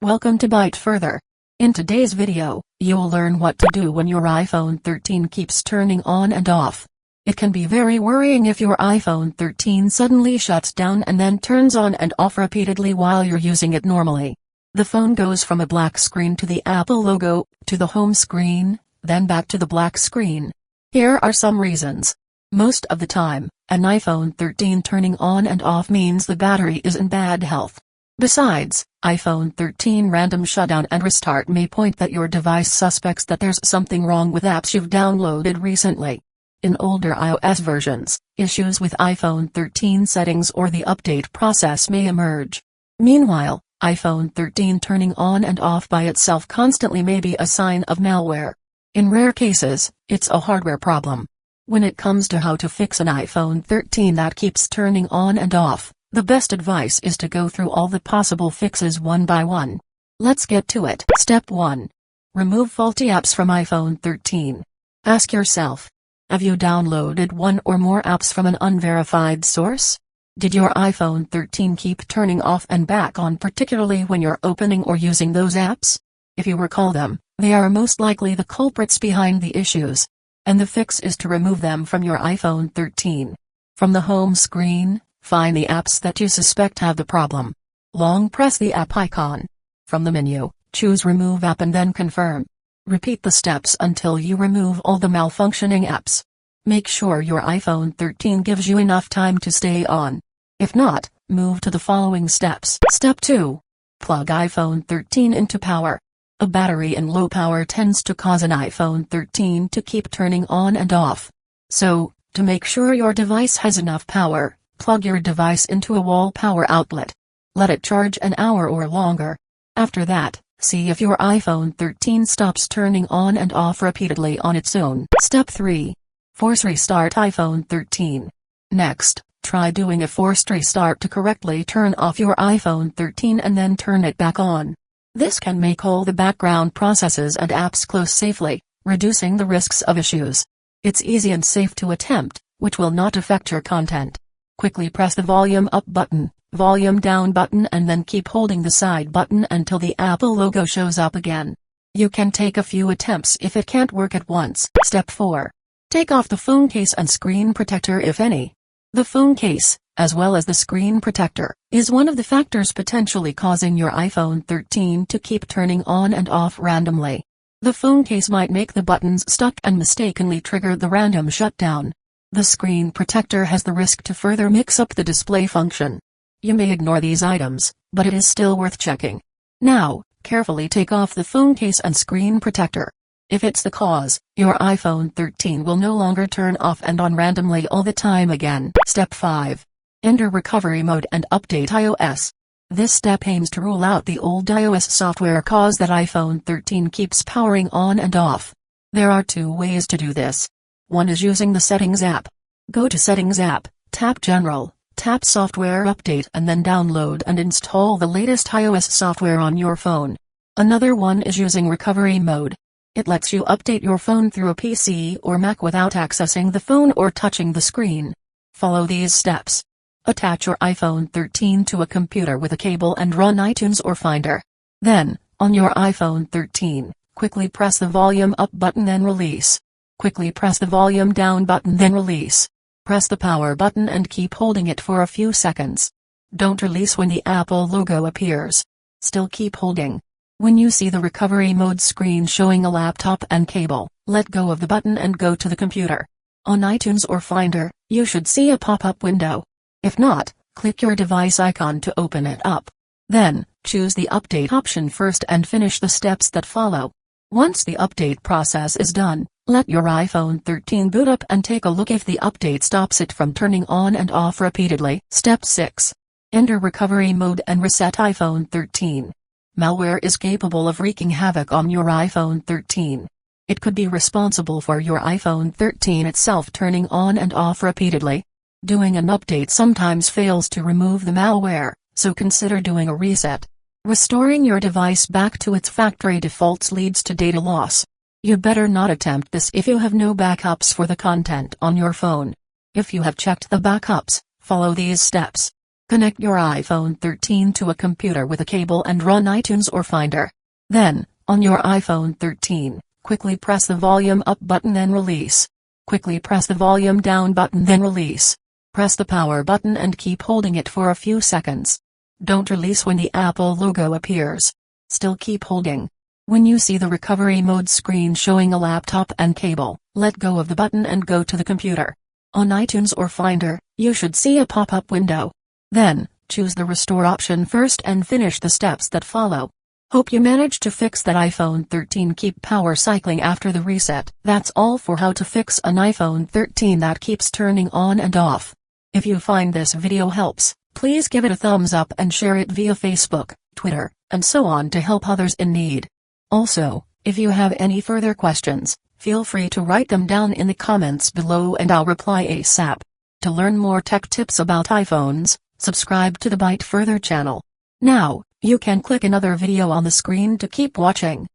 Welcome to ByteFurther. In today's video, you'll learn what to do when your iPhone 13 keeps turning on and off. It can be very worrying if your iPhone 13 suddenly shuts down and then turns on and off repeatedly while you're using it normally. The phone goes from a black screen to the Apple logo, to the home screen, then back to the black screen. Here are some reasons. Most of the time, an iPhone 13 turning on and off means the battery is in bad health. Besides, iPhone 13 random shutdown and restart may point that your device suspects that there's something wrong with apps you've downloaded recently. In older iOS versions, issues with iPhone 13 settings or the update process may emerge. Meanwhile, iPhone 13 turning on and off by itself constantly may be a sign of malware. In rare cases, it's a hardware problem. When it comes to how to fix an iPhone 13 that keeps turning on and off, the best advice is to go through all the possible fixes one by one. Let's get to it. Step 1. Remove faulty apps from iPhone 13. Ask yourself, have you downloaded one or more apps from an unverified source? Did your iPhone 13 keep turning off and back on particularly when you're opening or using those apps? If you recall them, they are most likely the culprits behind the issues. And the fix is to remove them from your iPhone 13. From the home screen, find the apps that you suspect have the problem. Long press the app icon. From the menu, choose Remove App and then Confirm. Repeat the steps until you remove all the malfunctioning apps. Make sure your iPhone 13 gives you enough time to stay on. If not, move to the following steps. Step 2. Plug iPhone 13 into power. A battery in low power tends to cause an iPhone 13 to keep turning on and off. So, to make sure your device has enough power, plug your device into a wall power outlet. Let it charge an hour or longer. After that, see if your iPhone 13 stops turning on and off repeatedly on its own. Step 3. Force restart iPhone 13. Next, try doing a forced restart to correctly turn off your iPhone 13 and then turn it back on. This can make all the background processes and apps close safely, reducing the risks of issues. It's easy and safe to attempt, which will not affect your content. Quickly press the volume up button, volume down button and then keep holding the side button until the Apple logo shows up again. You can take a few attempts if it can't work at once. Step 4. Take off the phone case and screen protector if any. The phone case, as well as the screen protector, is one of the factors potentially causing your iPhone 13 to keep turning on and off randomly. The phone case might make the buttons stuck and mistakenly trigger the random shutdown. The screen protector has the risk to further mix up the display function. You may ignore these items, but it is still worth checking. Now, carefully take off the phone case and screen protector. If it's the cause, your iPhone 13 will no longer turn off and on randomly all the time again. Step 5. Enter recovery mode and update iOS. This step aims to rule out the old iOS software cause that iPhone 13 keeps powering on and off. There are two ways to do this. One is using the Settings app. Go to Settings app, tap General, tap Software Update and then download and install the latest iOS software on your phone. Another one is using recovery mode. It lets you update your phone through a PC or Mac without accessing the phone or touching the screen. Follow these steps. Attach your iPhone 13 to a computer with a cable and run iTunes or Finder. Then, on your iPhone 13, quickly press the volume up button then release. Quickly press the volume down button then release. Press the power button and keep holding it for a few seconds. Don't release when the Apple logo appears. Still keep holding. When you see the recovery mode screen showing a laptop and cable, let go of the button and go to the computer. On iTunes or Finder, you should see a pop-up window. If not, click your device icon to open it up. Then, choose the update option first and finish the steps that follow. Once the update process is done, let your iPhone 13 boot up and take a look if the update stops it from turning on and off repeatedly. Step 6. Enter recovery mode and reset iPhone 13. Malware is capable of wreaking havoc on your iPhone 13. It could be responsible for your iPhone 13 itself turning on and off repeatedly. Doing an update sometimes fails to remove the malware, so consider doing a reset. Restoring your device back to its factory defaults leads to data loss. You better not attempt this if you have no backups for the content on your phone. If you have checked the backups, follow these steps. Connect your iPhone 13 to a computer with a cable and run iTunes or Finder. Then, on your iPhone 13, quickly press the volume up button then release. Quickly press the volume down button then release. Press the power button and keep holding it for a few seconds. Don't release when the Apple logo appears. Still keep holding. When you see the recovery mode screen showing a laptop and cable, let go of the button and go to the computer. On iTunes or Finder, you should see a pop-up window. Then, choose the restore option first and finish the steps that follow. Hope you managed to fix that iPhone 13 keep power cycling after the reset. That's all for how to fix an iPhone 13 that keeps turning on and off. If you find this video helps, please give it a thumbs up and share it via Facebook, Twitter, and so on to help others in need. Also, if you have any further questions, feel free to write them down in the comments below and I'll reply ASAP. To learn more tech tips about iPhones, subscribe to the ByteFurther channel. Now, you can click another video on the screen to keep watching.